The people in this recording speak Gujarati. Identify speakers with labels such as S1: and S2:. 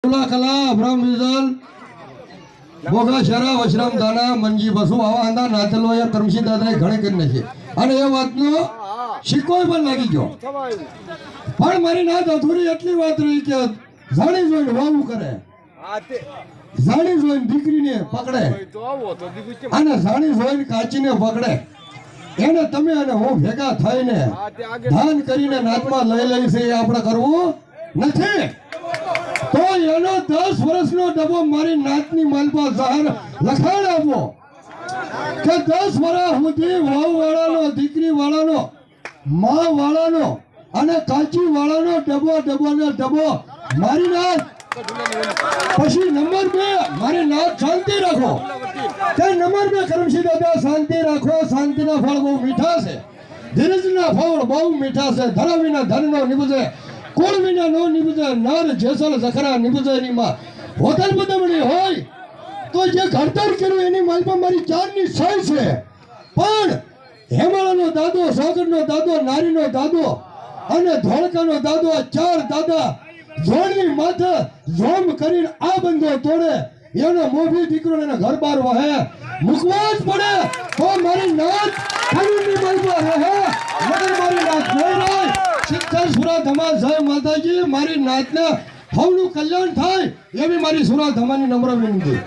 S1: कला अब्राम विजल बोगा शरा वशराम दाना मंजी बसु आवा अंदा नाचलो या कर्मशी दादा घणे કરીને છે અને એ વાતનો શીખોય પણ લાગી ગયો પણ મારી નાત અધૂરી એટલી વાત રહી કે જાણી જોઈને વાવું કરે જાણી જોઈને દીકરીને પકડે અને જાણી જોઈને કાચીને પકડે એને તમે અને હું ભેગા થઈને દાન કરીને નાતમાં લઈ લઈ છે એ આપણે કરવું નથી તો એનો 10 વર્ષનો ડબ્બો મારી નાતની માલપા જાહેર લખાણ આપો કે 10 વર્ષ સુધી વાવ વાળાનો દીકરી વાળાનો માં વાળાનો અને કાચી વાળાનો ડબ્બો મારી નાત પછી નંબર 2 મારી નાત શાંતિ રાખો તે નંબર 2 કરમશી દાદા શાંતિ રાખો શાંતિના ફળ બહુ મીઠા છે ધીરજના ફળ બહુ મીઠા છે ધરા વિના ધનનો નિભજે કોણ વિના નો નિભજે નર જેસલ જખરા નિભજે ની માં હોતલ બદમણી હોય તો જે ઘડતર કર્યું એની માલપા મારી ચારની સહી છે પણ હેમાળાનો દાદો સોગરનો દાદો નારીનો દાદો અને ધોળકાનો દાદો ચાર દાદા જોડની માથે જોમ કરીને આ બંધો તોડે એનો મોભી દીકરો એના ઘર બાર વહે મૂકવા જ પડે તો મારી નાત કાનૂની માલપા રહે મગર મારી નાત નહીં રહે શિક્ષણ સુરા ધમા જય માતાજી મારી નાતને હવનું કલ્યાણ થાય એવી મારી સુરા ધમાની નમ્ર વિનંતી।